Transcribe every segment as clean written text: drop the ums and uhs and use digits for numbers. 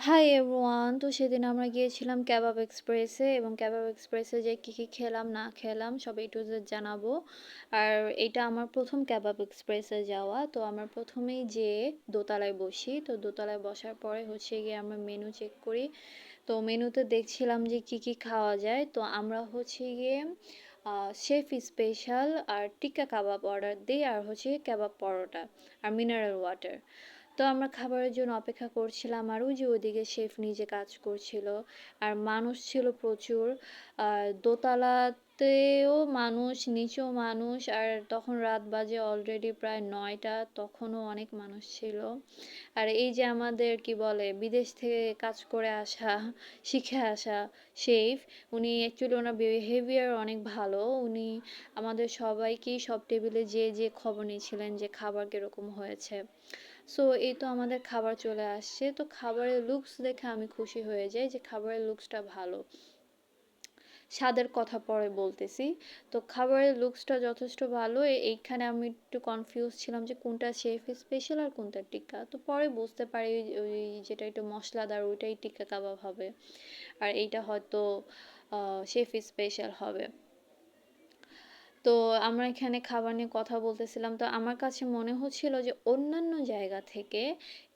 Hi everyone. তো সেদিন আমরা গিয়েছিলাম কাবাব এক্সপ্রেসে এবং কাবাব এক্সপ্রেসে যে কী কী খেলাম না খেলাম সব A to Z জানাবো। আর এটা আমার প্রথম কাবাব এক্সপ্রেসে যাওয়া। তো আমরা প্রথমেই যেয়ে দোতলায় বসি। তো দোতলায় বসার পরে হচ্ছে গিয়ে আমরা মেনু চেক করি। তো মেনুতে দেখছিলাম যে কী কী খাওয়া যায়। তো আমরা হচ্ছে গিয়ে শেফ স্পেশাল আর টিক্কা কাবাব অর্ডার দিই, আর হচ্ছে কাবাব পরোটা আর মিনারেল ওয়াটার। তো আমরা খাবারের জন্য অপেক্ষা করছিলাম, আর ওই যে ওইদিকে শেফ নিজে কাজ করছিল, আর মানুষ ছিল প্রচুর। আর দোতলাতেও মানুষ, নিচেও মানুষ, আর তখন রাত বাজে অলরেডি প্রায় 9টা, তখনও অনেক মানুষ ছিল। আর এই যে আমাদের কি বলে বিদেশ থেকে কাজ করে আসা, শিখে আসা শেফ, উনি অ্যাকচুয়ালি ওনার বিহেভিয়ার অনেক ভালো। উনি আমাদের সবাইকেই সব টেবিলে যে খবর নিয়েছিলেন যে খাবার কিরকম হয়েছে। সো এই তো আমাদের খাবার চলে আসছে। তো খাবারের লুকস দেখে আমি খুশি হয়ে যাই যে খাবারের লুকসটা ভালো। স্বাদের কথা পরে বলতেছি। তো খাবারের লুকসটা যথেষ্ট ভালো। এইখানে আমি একটু কনফিউজ ছিলাম যে কোনটা শেফ স্পেশাল আর কোনটা টিক্কা। তো পরে বুঝতে পারি ওই যেটা একটু মশলাদার ওইটাই টিক্কা কাবাব হবে, আর এইটা হয়তো শেফ স্পেশাল হবে। তো আমরা এখানে খাবার নিয়ে কথা বলতেছিলাম। তো আমার কাছে মনে হচ্ছিল যে অন্যান্য জায়গা থেকে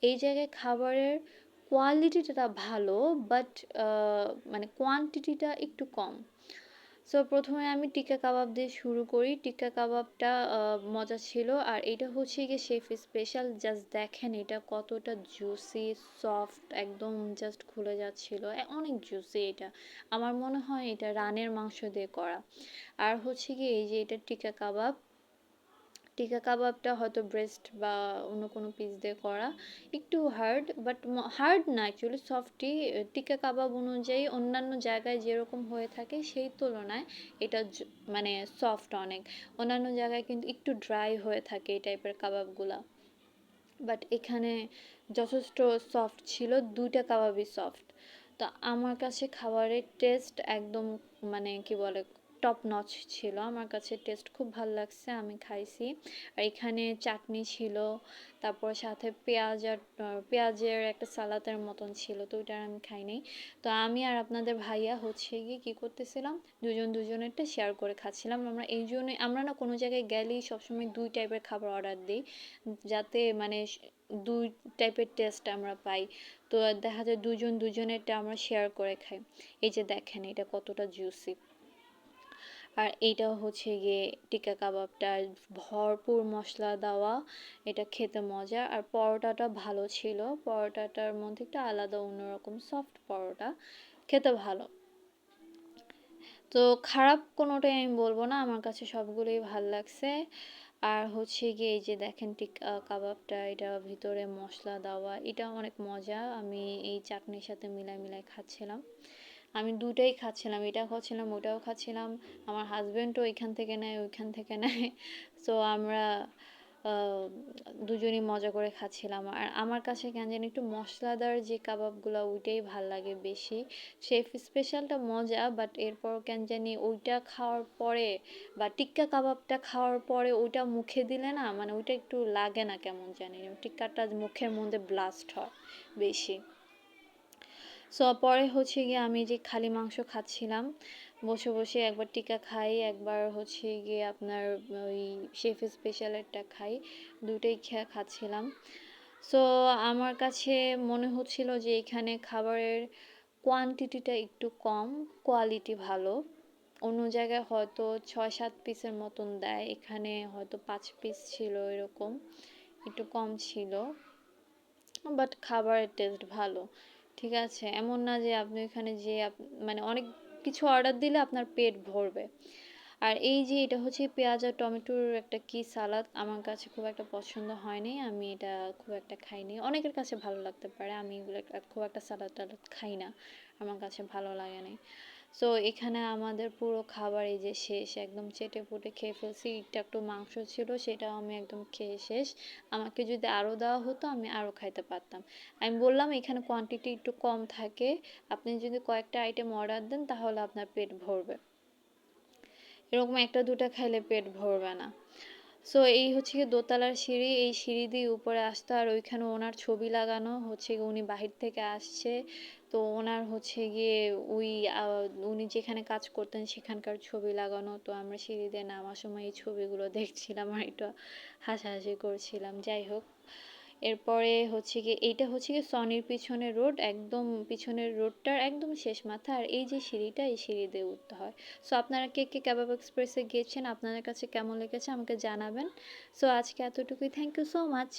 এই জায়গায় খাবারের কোয়ালিটিটা ভালো, বাট মানে কোয়ান্টিটিটা একটু কম। সো প্রথমে আমি টিক্কা কাবাব দিয়ে শুরু করি। টিক্কা কাবাবটা মজা ছিল, আর এটা হচ্ছে গিয়ে শেফ স্পেশাল। জাস্ট দেখেন এটা কতটা জুসি, সফট, একদম জাস্ট খুলে যাচ্ছিল। অনেক জুসি এটা। আমার মনে হয় এটা রানের মাংস দিয়ে করা। আর হচ্ছে কি এই যে এটা টিক্কা কাবাব, টিক্কা কাবাবটা হয়তো ব্রেস্ট বা অন্য কোনো পিস দিয়ে করা, একটু হার্ড, বাট হার্ড না, অ্যাকচুয়ালি সফটই। টিক্কা কাবাব অনুযায়ী অন্যান্য জায়গায় যেরকম হয়ে থাকে সেই তুলনায় এটা মানে সফট অনেক। অন্যান্য জায়গায় কিন্তু একটু ড্রাই হয়ে থাকে এই টাইপের কাবাবগুলা, বাট এখানে যথেষ্ট সফট ছিল, দুইটা কাবাবই সফট। তো আমার কাছে খাবারের টেস্ট একদম মানে কি বলে টপ নচ ছিল। আমার কাছে টেস্ট খুব ভালো লাগছে, আমি খাইছি। আর এখানে চাটনি ছিল, তারপর সাথে পেঁয়াজ আর পেঁয়াজের একটা সালাদের মতন ছিল, তো ওইটা আমি খাই নাই। তো আমি আর আপনাদের ভাইয়া হচ্ছে গিয়ে কী করতেছিলাম, দুজনেরটা শেয়ার করে খাচ্ছিলাম। আমরা এই জন্যই আমরা না কোনো জায়গায় গেলেই সবসময় দুই টাইপের খাবার অর্ডার দিই, যাতে মানে দুই টাইপের টেস্ট আমরা পাই। তো দেখা যায় দুজনেরটা আমরা শেয়ার করে খাই। এই যে দেখেন এটা কতটা জুসি। আর এইটা হচ্ছে গিয়ে টিক্কা কাবাবটা ভরপুর মশলা দেওয়া, এটা খেতে মজা। আর পরোটাটা ভালো ছিল, পরোটাটার মধ্যে একটা আলাদা অন্যরকম সফট পরোটা, খেতে ভালো। তো খারাপ কোনোটাই আমি বলবো না, আমার কাছে সবগুলোই ভাল লাগছে। আর হচ্ছে গিয়ে এই যে দেখেন কাবাবটা, এটা ভিতরে মশলা দেওয়া, এটা অনেক মজা। আমি এই চাটনির সাথে মিলাই খাচ্ছিলাম। আমি দুটাই খাচ্ছিলাম, এটা খাচ্ছিলাম ওটাও খাচ্ছিলাম। আমার হাজব্যান্ডও এখান থেকে নেয় ওইখান থেকে নেয়। সো আমরা আহ, দুজনই মজা করে খাচ্ছিলাম। আর আমার কাছে কেন জানি একটু মশলাদার যে কাবাবগুলো ওইটাই ভাল লাগে বেশি। শেফ স্পেশালটা মজা, বাট এরপর কেন জানি ওইটা খাওয়ার পরে বা টিক্কা কাবাবটা খাওয়ার পরে ওইটা মুখে দিলে না, মানে ওইটা একটু লাগে না কেমন জানি, টিক্কাটা মুখের মধ্যে ব্লাস্ট হয় বেশি। সো পরে হচ্ছে গিয়ে আমি যে খালি মাংস খাচ্ছিলাম বসে বসে, একবার টিক্কা খাই, একবার হচ্ছে গিয়ে আপনার ওই শেফ স্পেশালেরটা খাই, দুটোই খাচ্ছিলাম। সো আমার কাছে মনে হচ্ছিল যে এখানে খাবারের কোয়ান্টিটিটা একটু কম, কোয়ালিটি ভালো। অন্য জায়গায় হয়তো 6-7 পিসের মতন দেয়, এখানে হয়তো 5 পিস ছিল, এরকম একটু কম ছিল। বাট খাবারের টেস্ট ভালো, ঠিক আছে। এমন না যে আপনি এখানে যে মানে অনেক কিছু অর্ডার দিলে আপনার পেট ভরবে। আর এই যে এটা হচ্ছে পেঁয়াজ আর টমেটোর একটা কি সালাদ, আমার কাছে খুব একটা পছন্দ হয়নি, আমি এটা খুব একটা খাইনি। অনেকের কাছে ভালো লাগতে পারে, আমি এগুলো খুব একটা সালাদ টালাদ খাই না, আমার কাছে ভালো লাগে না। সো এখানে আমাদের পুরো খাবার এই যে শেষ, একদম চেটে পুটে খেয়ে ফেলছি। একটু একটু মাংস ছিল, সেটাও আমি একদম খেয়ে শেষ। আমাকে যদি আরও দেওয়া হতো আমি আরও খাইতে পারতাম। আমি বললাম এখানে কোয়ান্টিটি একটু কম থাকে, আপনি যদি কয়েকটা আইটেম অর্ডার দেন তাহলে আপনার পেট ভরবে, এরকম একটা দুটা খাইলে পেট ভরবে না। সো এই হচ্ছে গিয়ে দোতলার সিঁড়ি। এই সিঁড়ি দিয়ে উপরে আসতে আর ওইখানে ওনার ছবি লাগানো হচ্ছে গিয়ে উনি বাহির থেকে আসছে। তো ওনার হচ্ছে গিয়ে ওই আ উনি যেখানে কাজ করতেন সেখানকার ছবি লাগানো। তো আমরা সিঁড়ি দিয়ে নামার সময় এই ছবিগুলো দেখছিলাম আর একটু হাসাহাসি করছিলাম। যাই হোক, এরপরে হচ্ছে গিয়ে এইটা হচ্ছে গিয়ে সনির পিছনের রোড, একদম পিছনের রোডটার একদম শেষ মাথা। আর এই যে সিঁড়িটা, এই সিঁড়ি দিয়ে উঠতে হয়। সো আপনারা কে কে কাবাব এক্সপ্রেসে গিয়েছেন, আপনাদের কাছে কেমন লেগেছে আমাকে জানাবেন। সো আজকে এতটুকুই। Thank you so much.